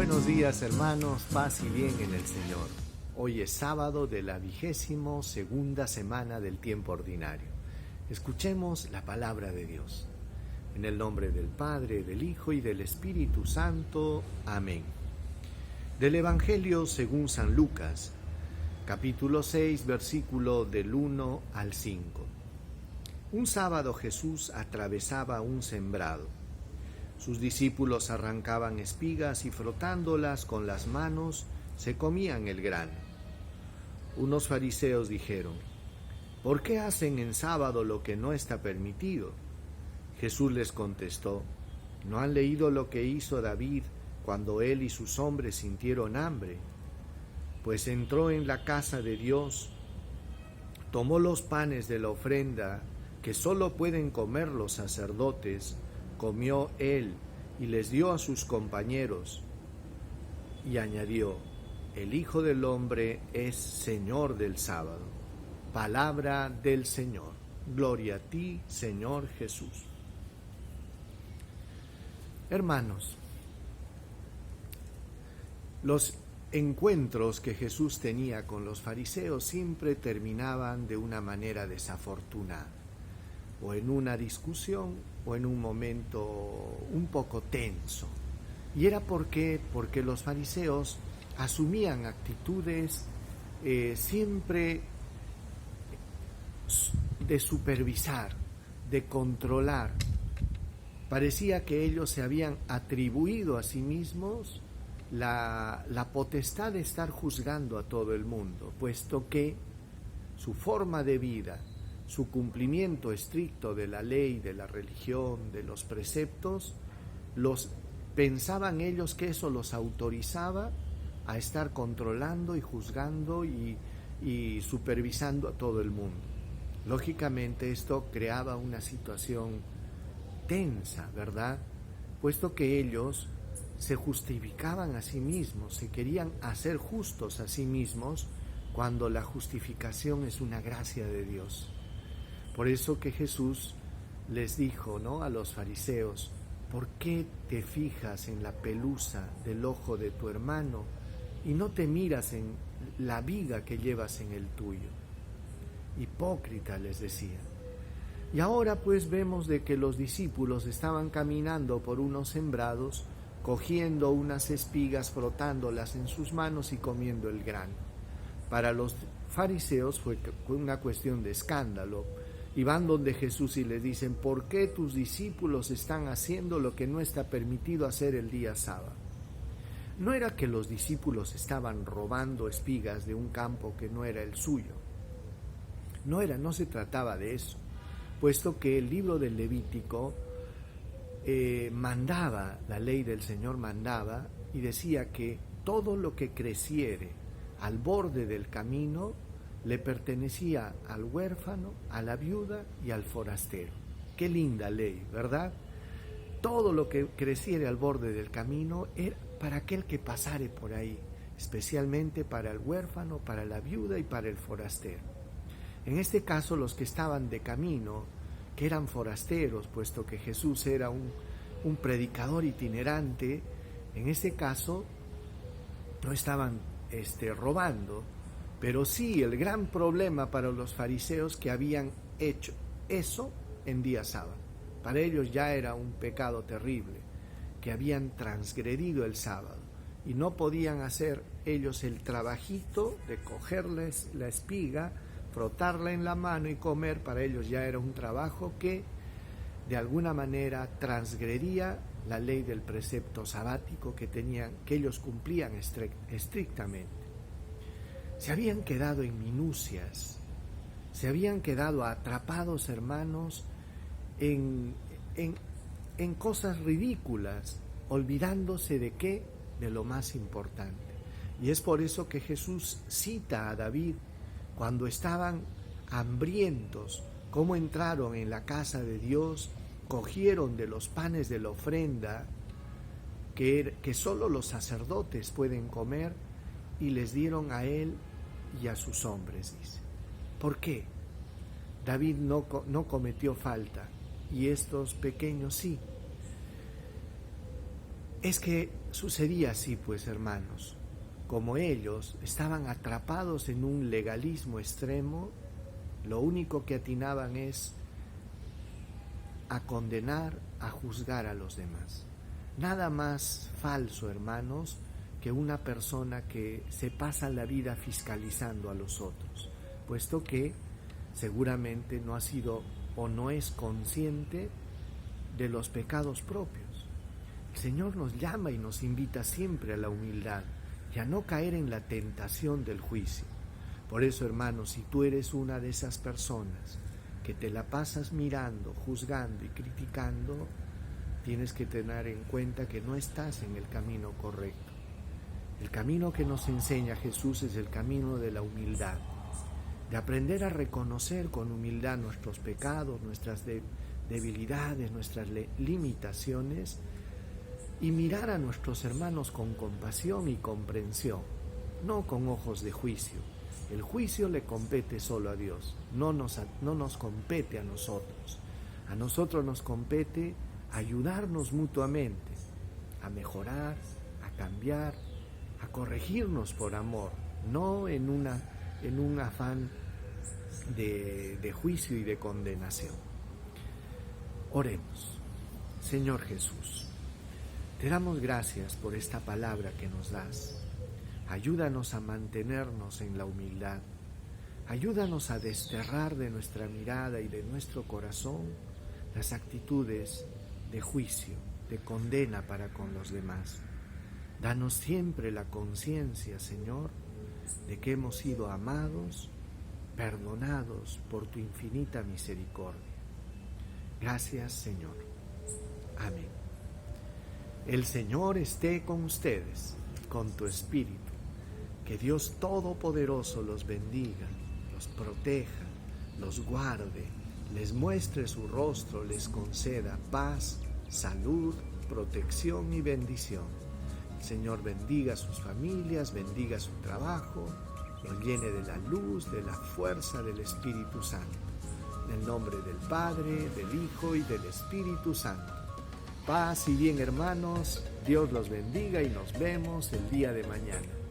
Buenos días, hermanos, paz y bien en el Señor. Hoy es sábado de la 22ª semana del tiempo ordinario. Escuchemos la palabra de Dios. En el nombre del Padre, del Hijo y del Espíritu Santo. Amén. Del Evangelio según San Lucas, capítulo 6, versículo del 1 al 5. Un sábado Jesús atravesaba un sembrado. Sus discípulos arrancaban espigas y frotándolas con las manos se comían el grano. Unos fariseos dijeron: ¿por qué hacen en sábado lo que no está permitido? Jesús les contestó: ¿no han leído lo que hizo David cuando él y sus hombres sintieron hambre? Pues entró en la casa de Dios, tomó los panes de la ofrenda que solo pueden comer los sacerdotes, comió él y les dio a sus compañeros, y añadió: el Hijo del Hombre es Señor del sábado. Palabra del Señor. Gloria a ti, Señor Jesús. Hermanos, los encuentros que Jesús tenía con los fariseos siempre terminaban de una manera desafortunada, o en una discusión o en un momento un poco tenso. Y era porque los fariseos asumían actitudes siempre de supervisar, de controlar. Parecía que ellos se habían atribuido a sí mismos la potestad de estar juzgando a todo el mundo, puesto que su forma de vida, su cumplimiento estricto de la ley, de la religión, de los preceptos, pensaban ellos que eso los autorizaba a estar controlando y juzgando y supervisando a todo el mundo. Lógicamente esto creaba una situación tensa, ¿verdad? Puesto que ellos se justificaban a sí mismos, se querían hacer justos a sí mismos, cuando la justificación es una gracia de Dios. Por eso que Jesús les dijo, ¿no?, a los fariseos: ¿por qué te fijas en la pelusa del ojo de tu hermano y no te miras en la viga que llevas en el tuyo? Hipócrita, les decía. Y ahora pues vemos de que los discípulos estaban caminando por unos sembrados, cogiendo unas espigas, frotándolas en sus manos y comiendo el grano. Para los fariseos fue una cuestión de escándalo. Y van donde Jesús y le dicen: ¿por qué tus discípulos están haciendo lo que no está permitido hacer el día sábado? No era que los discípulos estaban robando espigas de un campo que no era el suyo. No se trataba de eso, puesto que el libro del Levítico mandaba, la ley del Señor mandaba y decía que todo lo que creciere al borde del camino le pertenecía al huérfano, a la viuda y al forastero. Qué linda ley, ¿verdad? Todo lo que creciere al borde del camino era para aquel que pasare por ahí, especialmente para el huérfano, para la viuda y para el forastero. En este caso, los que estaban de camino, que eran forasteros, puesto que Jesús era un predicador itinerante, en este caso no estaban robando. Pero sí, el gran problema para los fariseos que habían hecho eso en día sábado. Para ellos ya era un pecado terrible, que habían transgredido el sábado y no podían hacer ellos el trabajito de cogerles la espiga, frotarla en la mano y comer. Para ellos ya era un trabajo que de alguna manera transgredía la ley del precepto sabático que ellos cumplían estrictamente. Se habían quedado en minucias, se habían quedado atrapados, hermanos, en cosas ridículas, olvidándose de qué, de lo más importante. Y es por eso que Jesús cita a David cuando estaban hambrientos, cómo entraron en la casa de Dios, cogieron de los panes de la ofrenda que solo los sacerdotes pueden comer, y les dieron a él y a sus hombres, dice. ¿Por qué? David no cometió falta y estos pequeños sí. Es que sucedía así, pues, hermanos. Como ellos estaban atrapados en un legalismo extremo, lo único que atinaban es a condenar, a juzgar a los demás. Nada más falso, hermanos, que una persona que se pasa la vida fiscalizando a los otros, puesto que seguramente no ha sido o no es consciente de los pecados propios. El Señor nos llama y nos invita siempre a la humildad y a no caer en la tentación del juicio. Por eso, hermanos, si tú eres una de esas personas que te la pasas mirando, juzgando y criticando, tienes que tener en cuenta que no estás en el camino correcto. El camino que nos enseña Jesús es el camino de la humildad, de aprender a reconocer con humildad nuestros pecados, nuestras debilidades, nuestras limitaciones, y mirar a nuestros hermanos con compasión y comprensión, no con ojos de juicio. El juicio le compete solo a Dios, no nos compete a nosotros. A nosotros nos compete ayudarnos mutuamente a mejorar, a cambiar, a corregirnos por amor, no en un afán de juicio y de condenación. Oremos. Señor Jesús, te damos gracias por esta palabra que nos das. Ayúdanos a mantenernos en la humildad. Ayúdanos a desterrar de nuestra mirada y de nuestro corazón las actitudes de juicio, de condena para con los demás. Danos siempre la conciencia, Señor, de que hemos sido amados, perdonados por tu infinita misericordia. Gracias, Señor. Amén. El Señor esté con ustedes, con tu espíritu. Que Dios Todopoderoso los bendiga, los proteja, los guarde, les muestre su rostro, les conceda paz, salud, protección y bendición. El Señor bendiga a sus familias, bendiga su trabajo, los llene de la luz, de la fuerza del Espíritu Santo. En el nombre del Padre, del Hijo y del Espíritu Santo. Paz y bien, hermanos, Dios los bendiga y nos vemos el día de mañana.